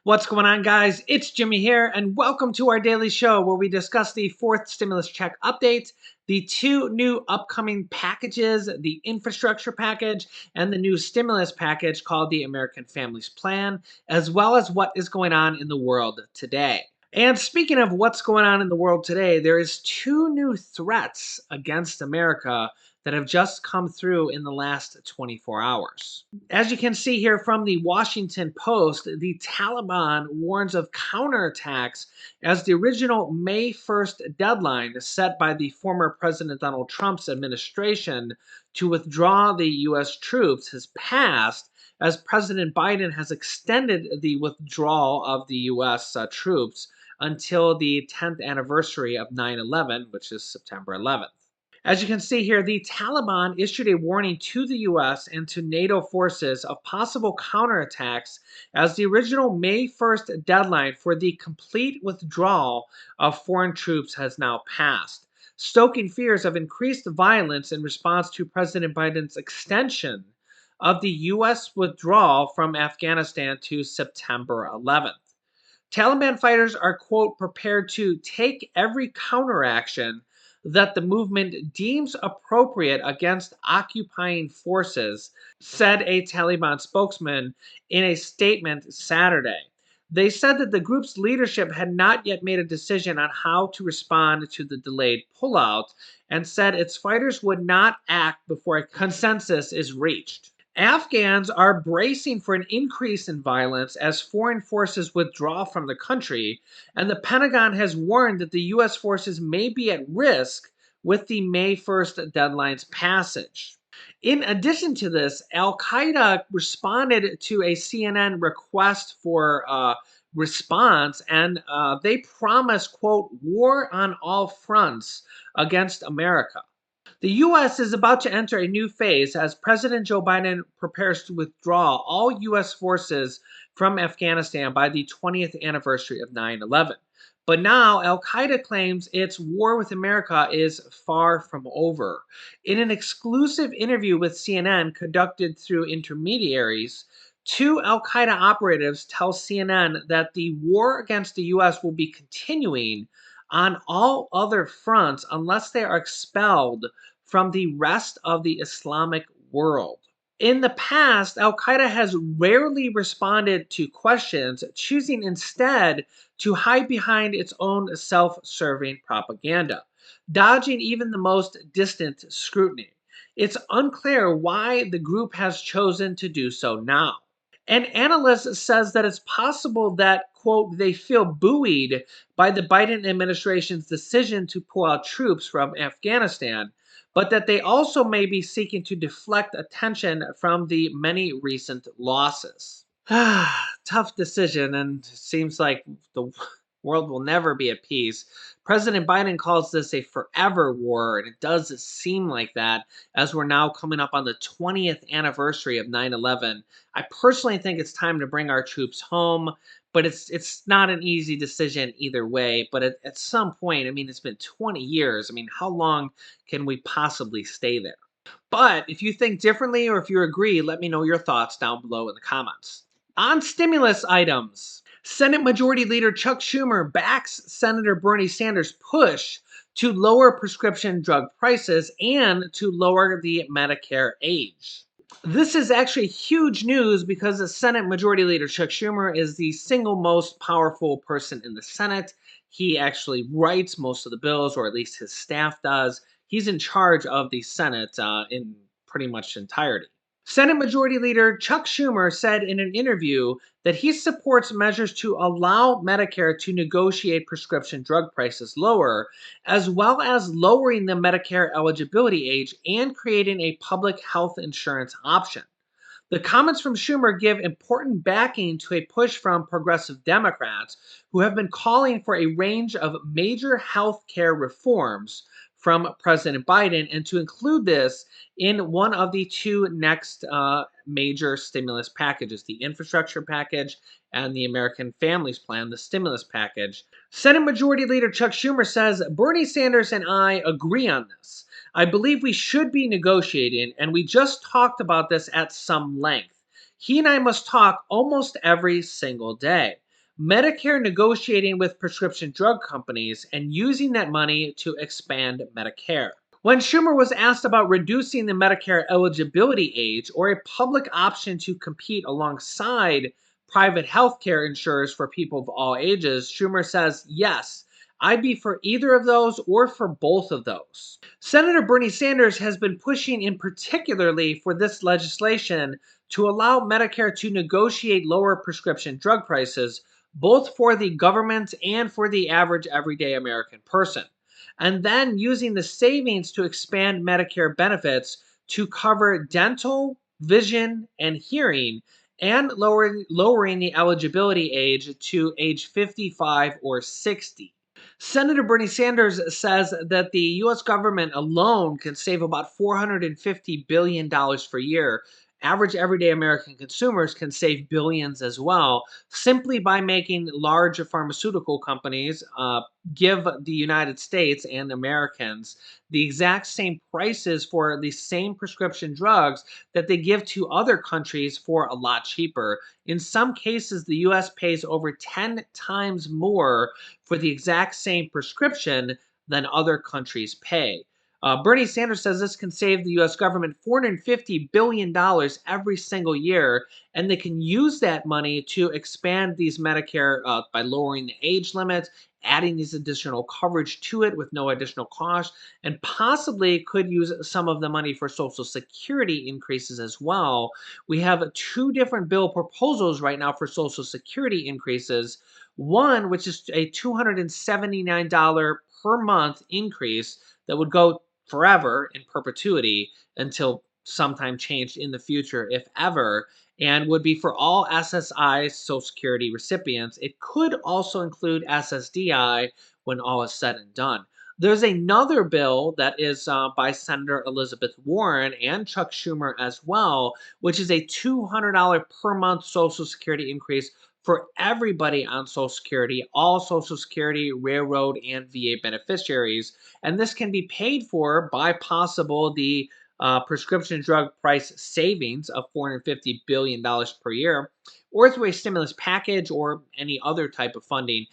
What's going on, guys? It's Jimmy here, and welcome to our daily show where we discuss the fourth stimulus check update, the two new upcoming packages, the infrastructure package, and the new stimulus package called the American Families Plan, as well as what is going on in the world today. And speaking of what's going on in the world today, there is two new threats against America that have just come through in the last 24 hours. As you can see here from the Washington Post, the Taliban warns of counterattacks as the original May 1st deadline set by the former President Donald Trump's administration to withdraw the U.S. troops has passed, as President Biden has extended the withdrawal of the U.S. Troops until the 10th anniversary of 9/11, which is September 11th. As you can see here, the Taliban issued a warning to the U.S. and to NATO forces of possible counterattacks as the original May 1st deadline for the complete withdrawal of foreign troops has now passed, stoking fears of increased violence in response to President Biden's extension of the U.S. withdrawal from Afghanistan to September 11th. Taliban fighters are, quote, prepared to take every counteraction that the movement deems appropriate against occupying forces, said a Taliban spokesman in a statement Saturday. They said that the group's leadership had not yet made a decision on how to respond to the delayed pullout and said its fighters would not act before a consensus is reached. Afghans are bracing for an increase in violence as foreign forces withdraw from the country, and the Pentagon has warned that the U.S. forces may be at risk with the May 1st deadline's passage. In addition to this, Al Qaeda responded to a CNN request for response, and they promised, quote, war on all fronts against America. The U.S. is about to enter a new phase as President Joe Biden prepares to withdraw all U.S. forces from Afghanistan by the 20th anniversary of 9/11. But now Al Qaeda claims its war with America is far from over. In an exclusive interview with CNN conducted through intermediaries, two Al Qaeda operatives tell CNN that the war against the U.S. will be continuing on all other fronts unless they are expelled from the rest of the Islamic world. In the past, Al Qaeda has rarely responded to questions, choosing instead to hide behind its own self serving propaganda, dodging even the most distant scrutiny. It's unclear why the group has chosen to do so now. An analyst says that it's possible that, quote, they feel buoyed by the Biden administration's decision to pull out troops from Afghanistan, but that they also may be seeking to deflect attention from the many recent losses. Tough decision, and it seems like the world will never be at peace. President Biden calls this a forever war, and it does seem like that as we're now coming up on the 20th anniversary of 9/11. I personally think it's time to bring our troops home, but it's not an easy decision either way. But at some point, I mean, it's been 20 years. I mean, how long can we possibly stay there? But if you think differently or if you agree, let me know your thoughts down below in the comments. On stimulus items, Senate Majority Leader Chuck Schumer backs Senator Bernie Sanders' push to lower prescription drug prices and to lower the Medicare age. This is actually huge news because the Senate Majority Leader Chuck Schumer is the single most powerful person in the Senate. He actually writes most of the bills, or at least his staff does. He's in charge of the Senate in pretty much entirety. Senate Majority Leader Chuck Schumer said in an interview that he supports measures to allow Medicare to negotiate prescription drug prices lower, as well as lowering the Medicare eligibility age and creating a public health insurance option. The comments from Schumer give important backing to a push from progressive Democrats who have been calling for a range of major health care reforms from President Biden, and to include this in one of the two next major stimulus packages, the infrastructure package and the American Families Plan, the stimulus package. Senate Majority Leader Chuck Schumer says, Bernie Sanders and I agree on this. I believe we should be negotiating, and we just talked about this at some length. He and I must talk almost every single day. Medicare negotiating with prescription drug companies and using that money to expand Medicare. When Schumer was asked about reducing the Medicare eligibility age or a public option to compete alongside private healthcare insurers for people of all ages, Schumer says, yes, I'd be for either of those or for both of those. Senator Bernie Sanders has been pushing in particularly for this legislation to allow Medicare to negotiate lower prescription drug prices, both for the government and for the average everyday American person, and then using the savings to expand Medicare benefits to cover dental, vision, and hearing, and lowering the eligibility age to age 55 or 60. Senator Bernie Sanders says that the U.S. government alone can save about $450 billion per year. Average everyday American consumers can save billions as well simply by making large pharmaceutical companies give the United States and Americans the exact same prices for the same prescription drugs that they give to other countries for a lot cheaper. In some cases, the US pays over 10 times more for the exact same prescription than other countries pay. Bernie Sanders says this can save the US government $450 billion every single year, and they can use that money to expand these Medicare by lowering the age limit, adding these additional coverage to it with no additional cost, and possibly could use some of the money for Social Security increases as well. We have two different bill proposals right now for Social Security increases. One, which is a $279 per month increase that would go forever in perpetuity until sometime changed in the future, if ever, and would be for all SSI Social Security recipients. It could also include SSDI when all is said and done. There's another bill that is by Senator Elizabeth Warren and Chuck Schumer as well, which is a $200 per month Social Security increase for everybody on Social Security, all Social Security, railroad, and VA beneficiaries. And this can be paid for by possible the prescription drug price savings of $450 billion per year, or through a stimulus package or any other type of funding.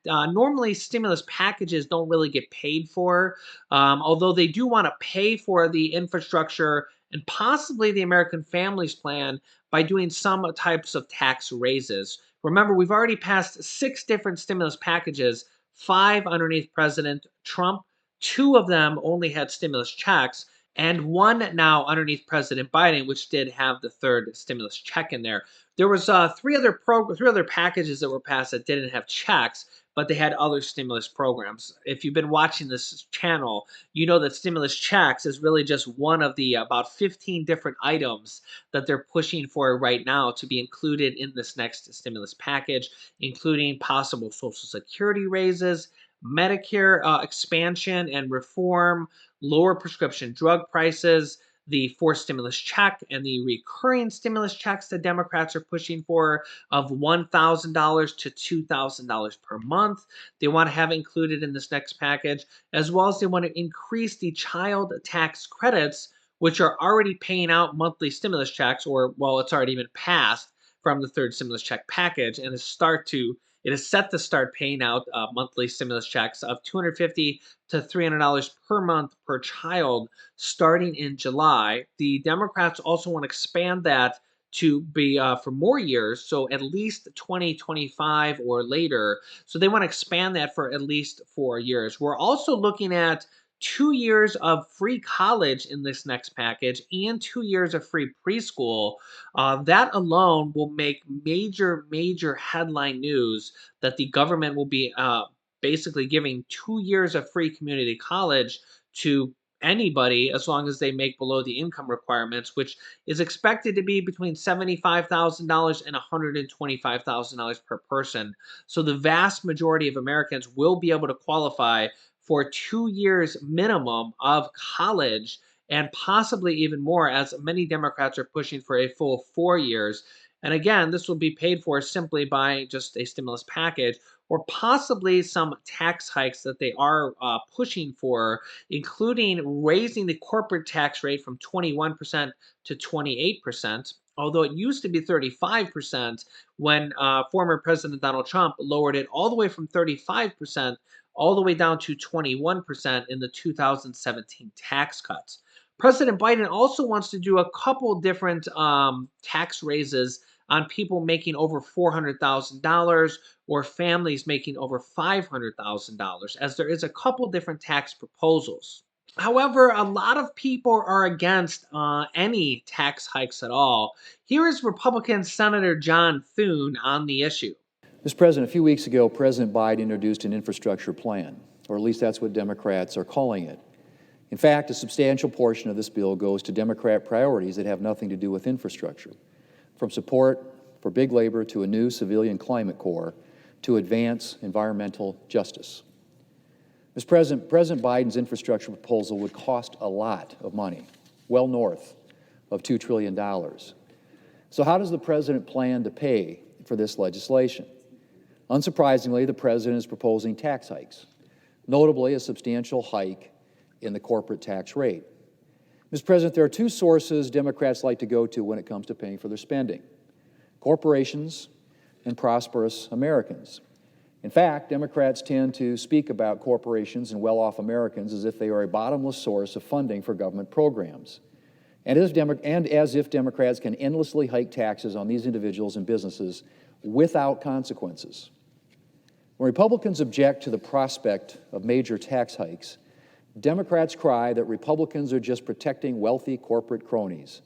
Normally, stimulus packages don't really get paid for, although they do want to pay for the infrastructure and possibly the American Families Plan by doing some types of tax raises. Remember, we've already passed 6 different stimulus packages, 5 underneath President Trump. 2 of them only had stimulus checks, and 1 now underneath President Biden, which did have the 3rd stimulus check in there. There was 3 other packages that were passed that didn't have checks, but they had other stimulus programs. If you've been watching this channel, you know that stimulus checks is really just one of the about 15 different items that they're pushing for right now to be included in this next stimulus package, including possible Social Security raises, Medicare expansion and reform, lower prescription drug prices, the forced stimulus check, and the recurring stimulus checks the Democrats are pushing for of $1,000 to $2,000 per month. They want to have included in this next package, as well as they want to increase the child tax credits, which are already paying out monthly stimulus checks, or well, it's already been passed from the 3rd stimulus check package, and it is set to start paying out monthly stimulus checks of $250 to $300 per month per child starting in July. The Democrats also want to expand that to be for more years, so at least 2025 or later. So they want to expand that for at least 4 years. We're also looking at 2 years of free college in this next package and 2 years of free preschool. That alone will make major headline news that the government will be basically giving 2 years of free community college to anybody as long as they make below the income requirements, which is expected to be between $75,000 and $125,000 per person. So the vast majority of Americans will be able to qualify for 2 years minimum of college and possibly even more, as many Democrats are pushing for a full 4 years. And again, this will be paid for simply by just a stimulus package or possibly some tax hikes that they are pushing for, including raising the corporate tax rate from 21% to 28%, although it used to be 35% when former President Donald Trump lowered it all the way from 35% all the way down to 21% in the 2017 tax cuts. President Biden also wants to do a couple different tax raises on people making over $400,000 or families making over $500,000, as there is a couple different tax proposals. However, a lot of people are against any tax hikes at all. Here is Republican Senator John Thune on the issue. Mr. President, a few weeks ago, President Biden introduced an infrastructure plan, or at least that's what Democrats are calling it. In fact, a substantial portion of this bill goes to Democrat priorities that have nothing to do with infrastructure, from support for big labor to a new civilian climate corps to advance environmental justice. Mr. President, President Biden's infrastructure proposal would cost a lot of money, well north of $2 trillion. So how does the president plan to pay for this legislation? Unsurprisingly, the president is proposing tax hikes, notably a substantial hike in the corporate tax rate. Mr. President, there are two sources Democrats like to go to when it comes to paying for their spending: corporations and prosperous Americans. In fact, Democrats tend to speak about corporations and well-off Americans as if they are a bottomless source of funding for government programs, and as if Democrats can endlessly hike taxes on these individuals and businesses without consequences. When Republicans object to the prospect of major tax hikes, Democrats cry that Republicans are just protecting wealthy corporate cronies,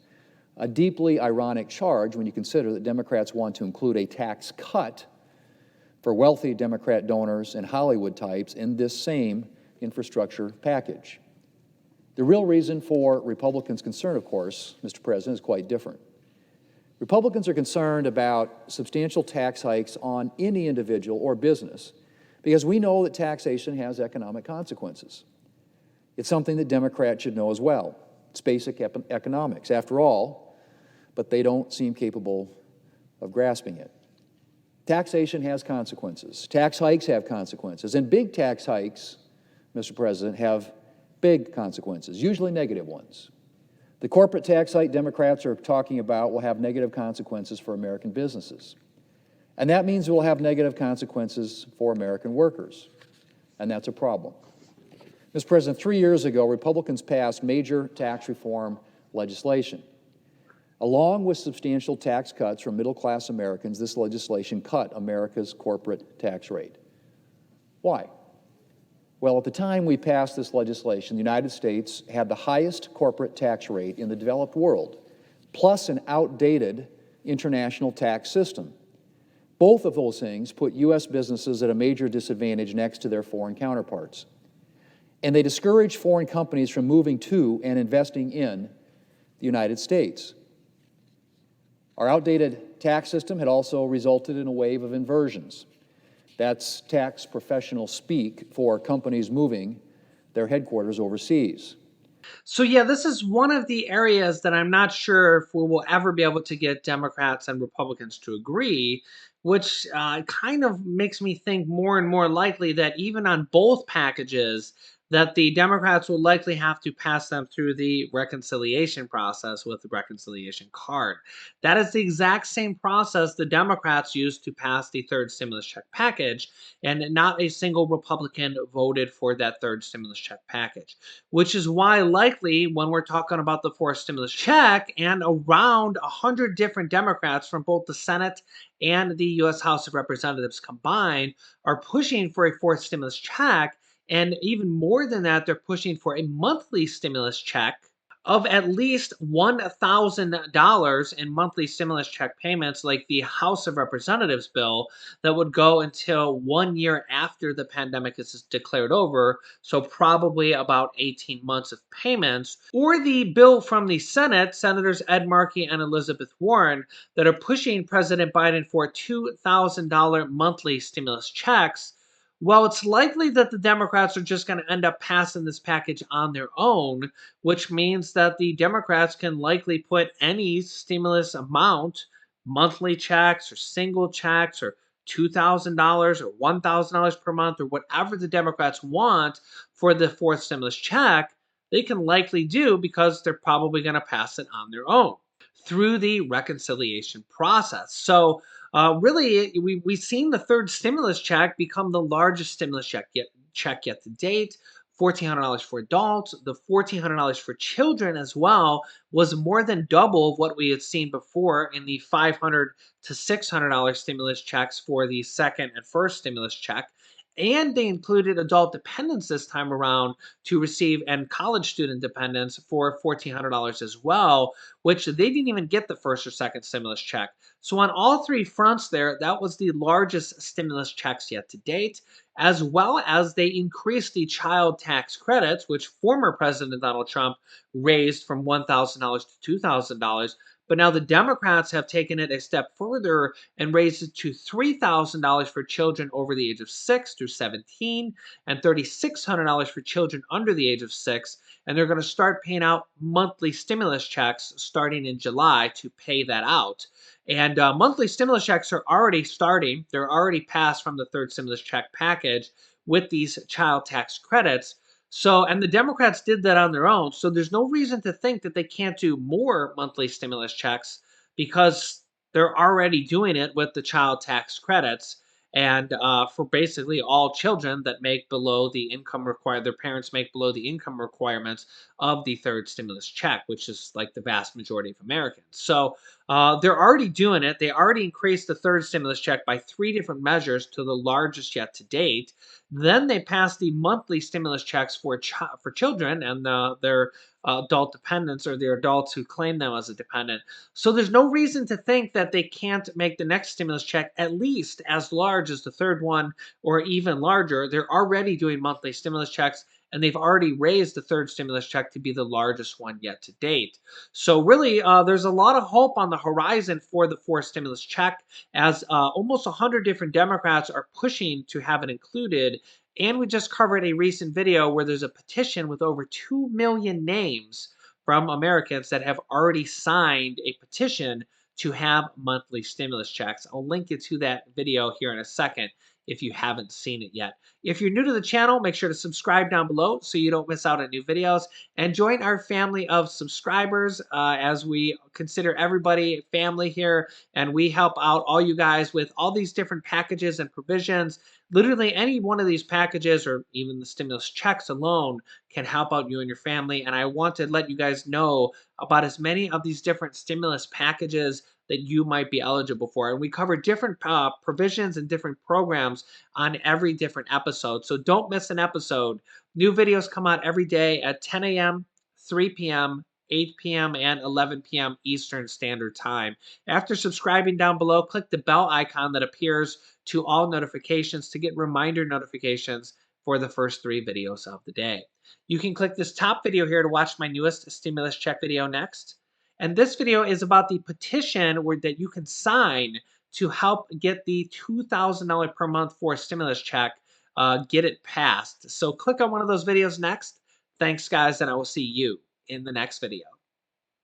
a deeply ironic charge when you consider that Democrats want to include a tax cut for wealthy Democrat donors and Hollywood types in this same infrastructure package. The real reason for Republicans' concern, of course, Mr. President, is quite different. Republicans are concerned about substantial tax hikes on any individual or business because we know that taxation has economic consequences. It's something that Democrats should know as well. It's basic economics, after all, but they don't seem capable of grasping it. Taxation has consequences. Tax hikes have consequences. And big tax hikes, Mr. President, have big consequences, usually negative ones. The corporate tax hike Democrats are talking about will have negative consequences for American businesses. And that means it will have negative consequences for American workers. And that's a problem. Mr. President, 3 years ago, Republicans passed major tax reform legislation. Along with substantial tax cuts for middle-class Americans, this legislation cut America's corporate tax rate. Why? Well, at the time we passed this legislation, the United States had the highest corporate tax rate in the developed world, plus an outdated international tax system. Both of those things put U.S. businesses at a major disadvantage next to their foreign counterparts. And they discourage foreign companies from moving to and investing in the United States. Our outdated tax system had also resulted in a wave of inversions. That's tax professional speak for companies moving their headquarters overseas. So, yeah, this is one of the areas that I'm not sure if we will ever be able to get Democrats and Republicans to agree, which kind of makes me think more and more likely that even on both packages, that the Democrats will likely have to pass them through the reconciliation process with the reconciliation card. That is the exact same process the Democrats used to pass the third stimulus check package, and not a single Republican voted for that third stimulus check package, which is why likely when we're talking about the fourth stimulus check and around 100 different Democrats from both the Senate and the U.S. House of Representatives combined are pushing for a fourth stimulus check. And even more than that, they're pushing for a monthly stimulus check of at least $1,000 in monthly stimulus check payments, like the House of Representatives bill, that would go until 1 year after the pandemic is declared over, so probably about 18 months of payments, or the bill from the Senate, Senators Ed Markey and Elizabeth Warren, that are pushing President Biden for $2,000 monthly stimulus checks. Well, it's likely that the Democrats are just going to end up passing this package on their own, which means that the Democrats can likely put any stimulus amount, monthly checks or single checks or $2,000 or $1,000 per month or whatever the Democrats want for the fourth stimulus check, they can likely do because they're probably going to pass it on their own. through the reconciliation process. So, really, we've seen the third stimulus check become the largest stimulus check yet to date. $1,400 for adults, the $1,400 for children as well was more than double of what we had seen before in the $500 to $600 stimulus checks for the second and first stimulus check. And they included adult dependents this time around to receive, and college student dependents for $1,400 as well, which they didn't even get the first or second stimulus check. So, on all three fronts, that was the largest stimulus checks yet to date, as well as they increased the child tax credits, which former President Donald Trump raised from $1,000 to $2,000. But now the Democrats have taken it a step further and raised it to $3,000 for children over the age of 6 through 17 and $3,600 for children under the age of 6. And they're going to start paying out monthly stimulus checks starting in July to pay that out. And monthly stimulus checks are already starting. They're already passed from the third stimulus check package with these child tax credits. So, and the Democrats did that on their own. So there's no reason to think that they can't do more monthly stimulus checks because they're already doing it with the child tax credits. And for basically all children that make below the income required, their parents make below the income requirements of the third stimulus check, which is like the vast majority of Americans. So they're already doing it. They already increased the third stimulus check by three different measures to the largest yet to date. Then they passed the monthly stimulus checks for children and their adult dependents, or their adults who claim them as a dependent. So there's no reason to think that they can't make the next stimulus check at least as large as the third one or even larger. They're already doing monthly stimulus checks, and they've already raised the third stimulus check to be the largest one yet to date. So really, there's a lot of hope on the horizon for the fourth stimulus check, as almost 100 different Democrats are pushing to have it included. And we just covered a recent video where there's a petition with over 2 million names from Americans that have already signed a petition to have monthly stimulus checks. I'll link you to that video here in a second if you haven't seen it yet. If you're new to the channel, make sure to subscribe down below so you don't miss out on new videos, and join our family of subscribers as we consider everybody family here, and we help out all you guys with all these different packages and provisions. Literally any one of these packages, or even the stimulus checks alone, can help out you and your family. And I want to let you guys know about as many of these different stimulus packages that you might be eligible for. And we cover different provisions and different programs on every different episode. So don't miss an episode. New videos come out every day at 10 a.m., 3 p.m., 8 p.m., and 11 p.m. Eastern Standard Time. After subscribing down below, click the bell icon that appears to all notifications to get reminder notifications for the first 3 videos of the day. You can click this top video here to watch my newest stimulus check video next. And this video is about the petition that you can sign to help get the $2,000 per month for a stimulus check, get it passed. So click on one of those videos next. Thanks, guys, and I will see you in the next video.